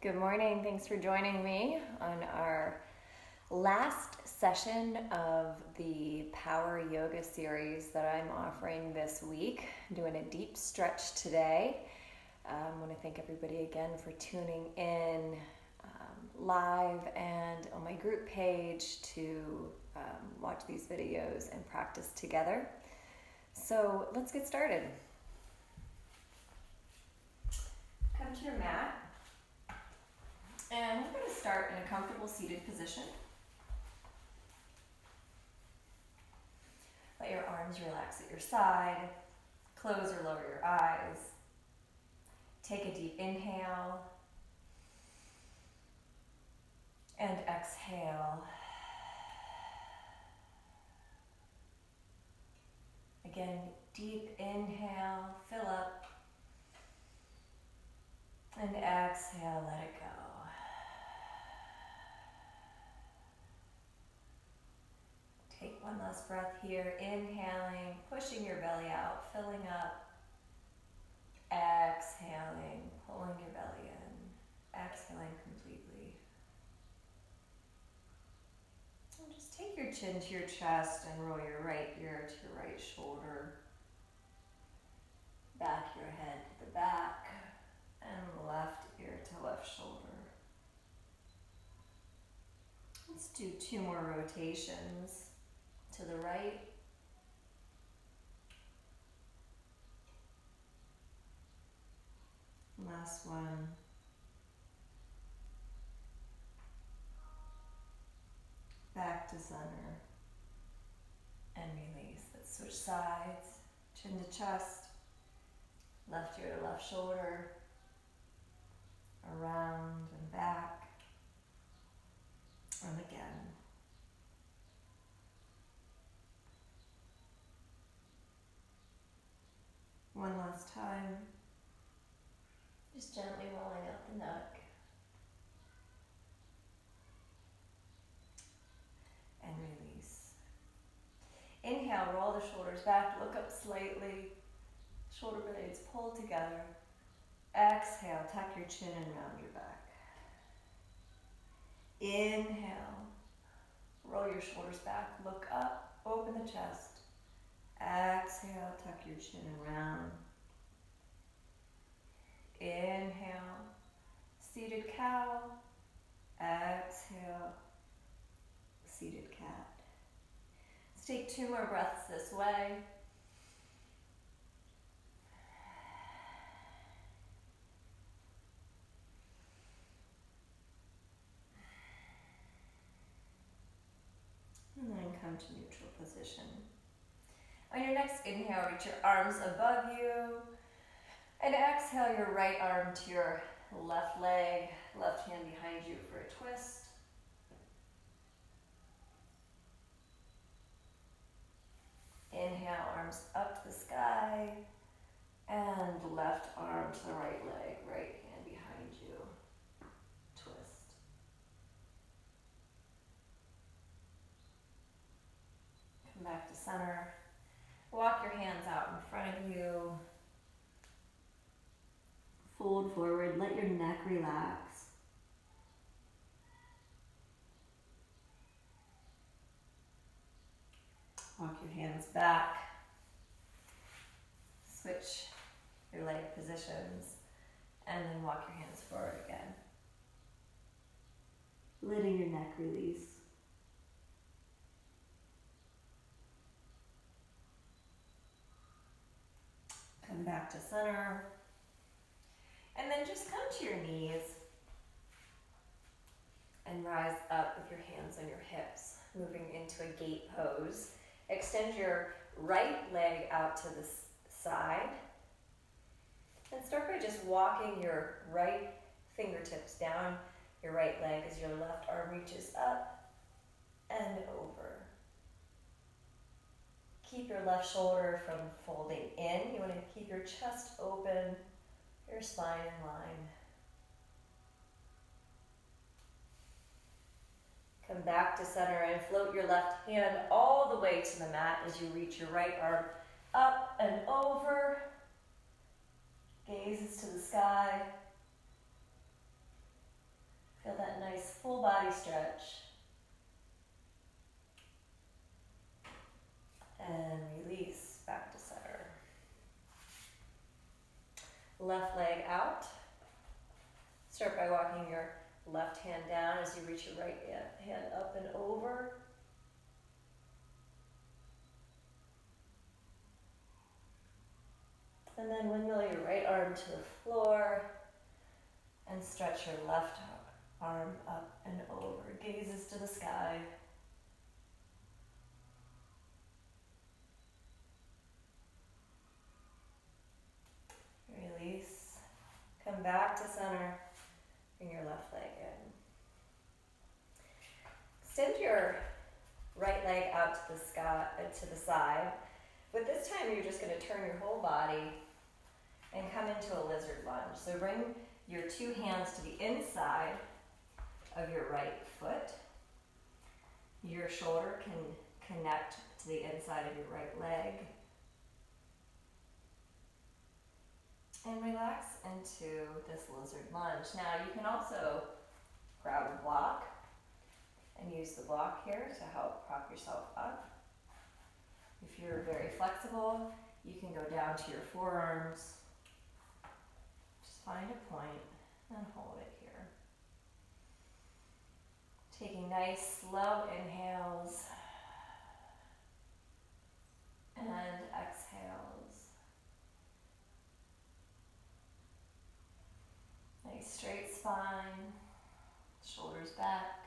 Good morning. Thanks for joining me on our last session of the Power Yoga series that I'm offering this week. I'm doing a deep stretch today. I want to thank everybody again for tuning in live and on my group page to watch these videos and practice together. So let's get started. Come to your mat. And we're going to start in a comfortable seated position. Let your arms relax at your side. Close or lower your eyes. Take a deep inhale. And exhale. Again, deep inhale, fill up. And exhale, let it go. Take one last breath here, inhaling, pushing your belly out, filling up. Exhaling, pulling your belly in, exhaling completely. And just take your chin to your chest and roll your right ear to your right shoulder. Back your head to the back and left ear to left shoulder. Let's do 2 more rotations to the right. Last one. Back to center. And release. Let's switch sides. Chin to chest. Left ear to left shoulder. Around and back. And again. One last time. Just gently rolling out the neck. And release. Inhale, roll the shoulders back, look up slightly. Shoulder blades pull together. Exhale, tuck your chin and round your back. Inhale, roll your shoulders back, look up, open the chest. Exhale, tuck your chin and round. Inhale, seated cow. Exhale, seated cat. Let's take 2 more breaths this way. And then come to neutral position. On your next inhale, reach your arms above you. And exhale your right arm to your left leg, left hand behind you for a twist. Inhale, arms up to the sky. And left arm to the right leg, right hand behind you. Twist. Come back to center. Walk your hands out in front of you. Fold forward, let your neck relax. Walk your hands back. Switch your leg positions. And then walk your hands forward again. Letting your neck release. Come back to center. And then just come to your knees and rise up with your hands on your hips, moving into a gate pose. Extend your right leg out to the side. And start by just walking your right fingertips down your right leg as your left arm reaches up and over. Keep your left shoulder from folding in. You want to keep your chest open, your spine in line. Come back to center and float your left hand all the way to the mat as you reach your right arm up and over. Gazes to the sky. body stretch. And release back to center. Left leg out. Start by walking your left hand down as you reach your right hand up and over. And then windmill your right arm to the floor and stretch your left arm up and over. Gazes to the sky. Release. Come back to center. Bring your left leg in. Extend your right leg out to the side. But this time you're just going to turn your whole body and come into a lizard lunge. So bring your two hands to the inside of your right foot. Your shoulder can connect to the inside of your right leg. And relax into this lizard lunge. Now you can also grab a block and use the block here to help prop yourself up. If you're very flexible, you can go down to your forearms. Just find a point and hold it here. Taking nice slow inhales and exhales. Nice straight spine, shoulders back.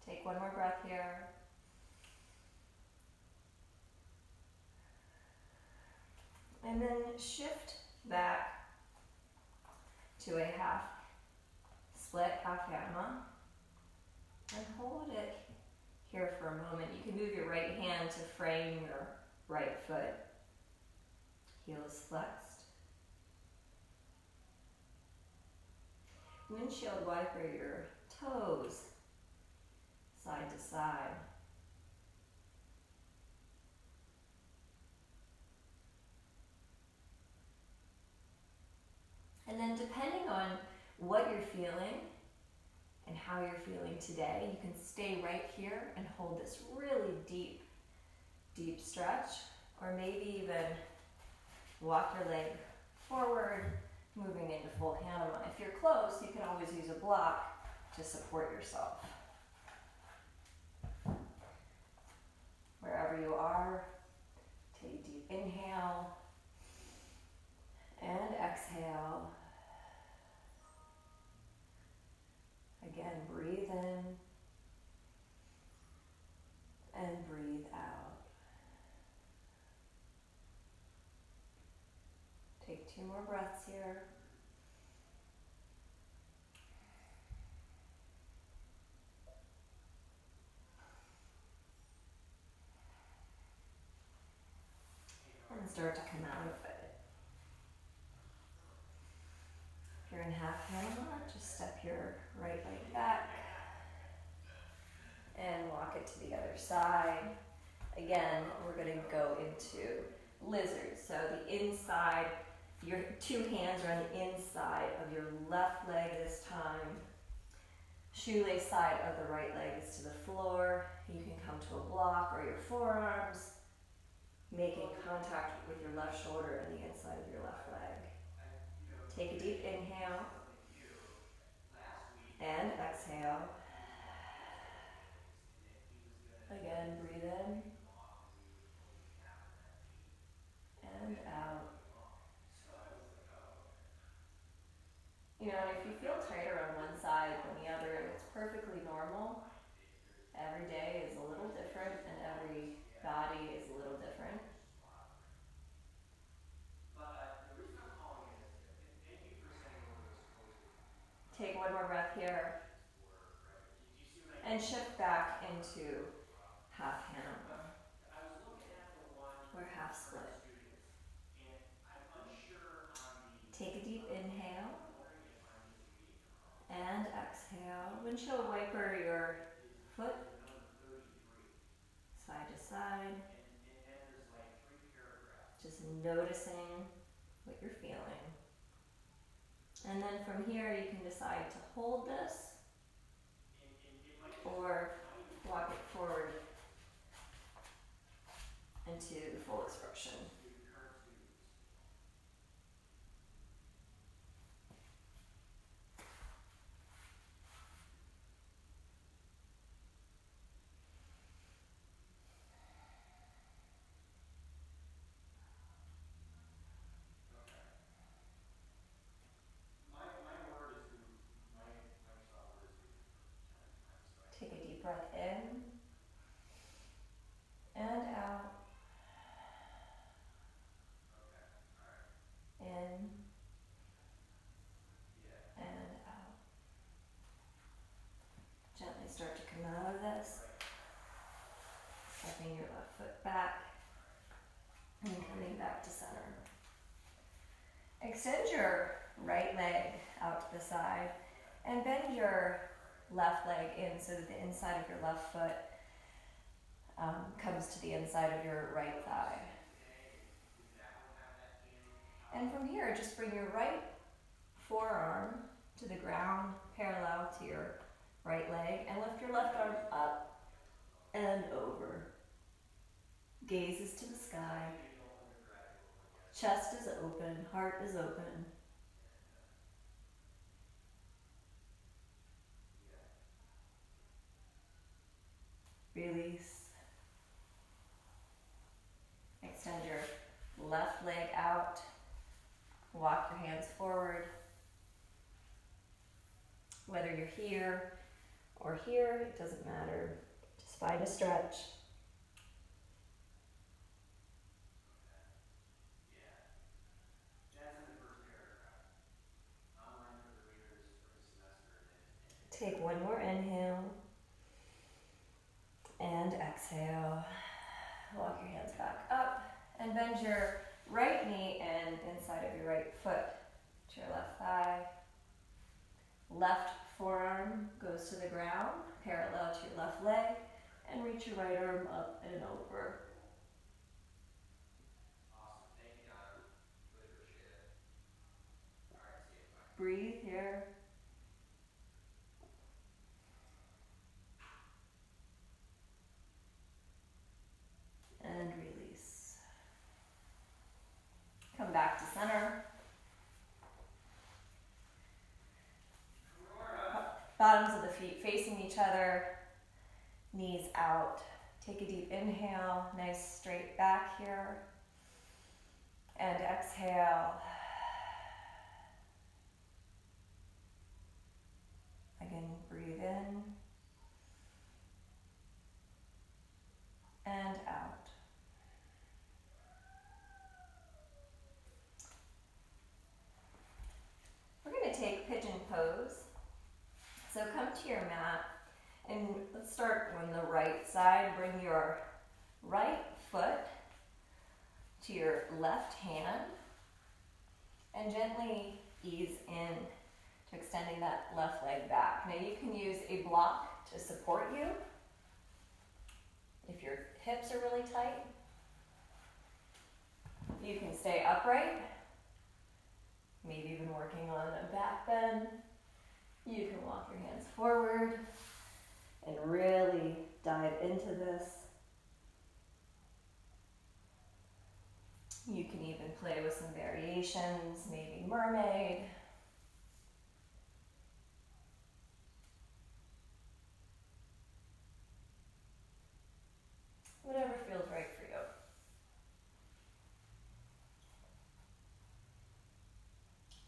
Take one more breath here. And then shift back to a half split, half gamma. And hold it here for a moment. You can move your right hand to frame your right foot. Heels flexed. Windshield wiper your toes side to side. And then depending on what you're feeling and how you're feeling today, you can stay right here and hold this really deep, deep stretch, or maybe even walk your leg forward, moving into full Hanama. If you're close, you can always use a block to support yourself. Wherever you are, take a deep inhale and exhale. Again, breathe in and breathe out. Take 2 more breaths here. And start to come out of it. If you're in half Hanama, just step your right leg back and walk it to the other side. Again, we're going to go into lizard. So the inside, your 2 hands are on the inside of your left leg this time. Shoelace side of the right leg is to the floor. You can come to a block or your forearms, making contact with your left shoulder and the inside of your left leg. Take a deep inhale and exhale. Again, breathe in and out. You know, if you feel tighter on one side than the other, it's perfectly normal. Every day is a little different and every body is a little different. Take one more breath here and shift back into half Hanama or half split. Take a deep inhale and exhale. Windshield wiper your foot side to side. Just noticing what you're feeling. And then from here you can decide to hold this or walk it forward into full expression. Take a deep breath in and out, in and out. Gently start to come out of this, stepping your left foot back and coming back to center. Extend your right leg out to the side and bend your left leg in so that the inside of your left foot comes to the inside of your right thigh. And from here, just bring your right forearm to the ground parallel to your right leg and lift your left arm up and over. Gaze is to the sky. Chest is open, heart is open. Release. Extend your left leg out. Walk your hands forward. Whether you're here or here, it doesn't matter. Just find a stretch. Take one more inhale and exhale. Walk your hands back up and bend your right knee and inside of your right foot to your left thigh. Left forearm goes to the ground, parallel to your left leg, and reach your right arm up and over. Awesome. Thank you, Donna. Really appreciate it. All right, see you. Bye. Breathe here. And release. Come back to center. Bottoms of the feet facing each other, knees out. Take a deep inhale, nice straight back here. And exhale. Again, breathe in and out. We're going to take pigeon pose. So come to your mat and let's start on the right side. Bring your right foot to your left hand and gently ease in to extending that left leg back. Now you can use a block to support you if your hips are really tight. You can stay upright, maybe even working on a back bend. You can walk your hands forward and really dive into this. You can even play with some variations, maybe mermaid. Whatever feels right for you.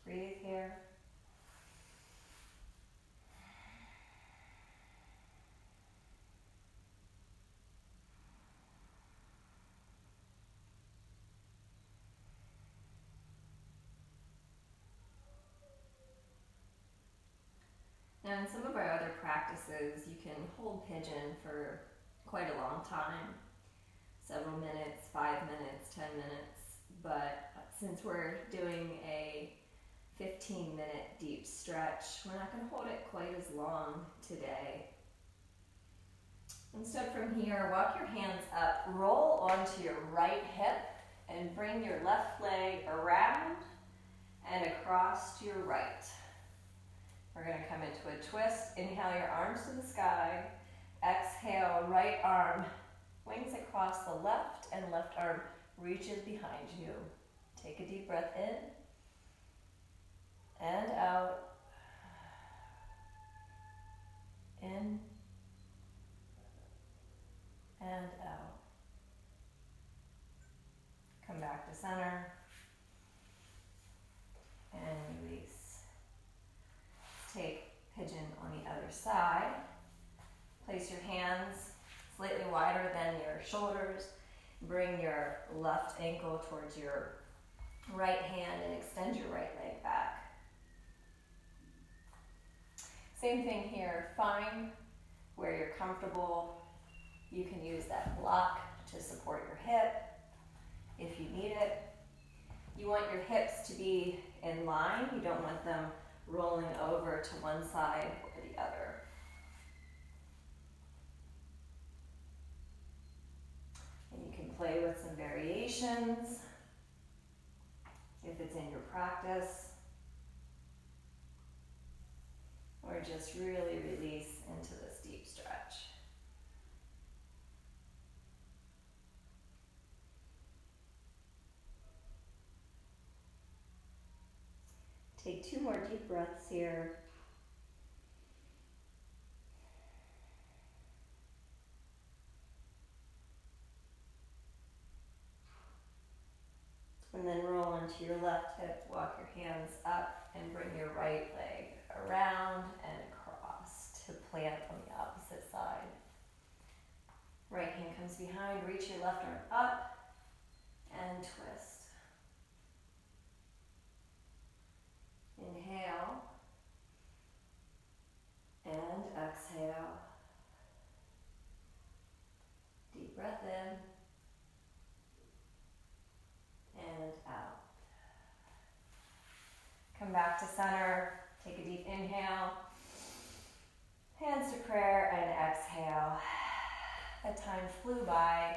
Breathe here. Now in some of our other practices, you can hold pigeon for quite a long time. Several minutes, 5 minutes, 10 minutes. But since we're doing a 15-minute deep stretch, we're not going to hold it quite as long today. Instead, from here, walk your hands up, roll onto your right hip, and bring your left leg around and across to your right. We're going to come into a twist. Inhale your arms to the sky. Exhale, right arm wings across the left, and left arm reaches behind you. Take a deep breath in and out. In and out. Come back to center and release. Take pigeon on the other side. Place your hands slightly wider than your shoulders. Bring your left ankle towards your right hand and extend your right leg back. Same thing here. Find where you're comfortable. You can use that block to support your hip if you need it. You want your hips to be in line. You don't want them rolling over to one side or the other. And you can play with some variations if it's in your practice. Or just really release into this deep stretch. Take 2 more deep breaths here. And then roll onto your left hip, walk your hands up, and bring your right leg around and across to plant on the opposite side. Right hand comes behind, reach your left arm up, and twist. Inhale, and exhale. Deep breath in, and out. Come back to center, take a deep inhale, hands to prayer, and exhale. That time flew by.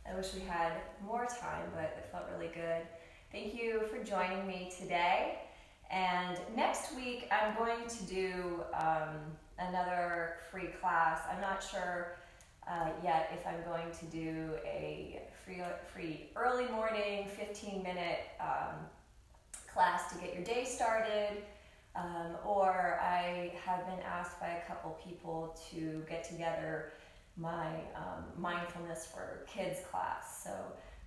I wish we had more time, but it felt really good. Thank you for joining me today. And next week, I'm going to do another free class. I'm not sure yet if I'm going to do a free early morning 15-minute class to get your day started, or I have been asked by a couple people to get together my mindfulness for kids class. So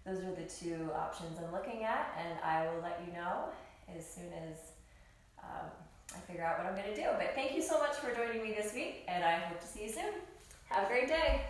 those are the 2 options I'm looking at, and I will let you know as soon as I figure out what I'm going to do. But thank you so much for joining me this week, and I hope to see you soon. Have a great day.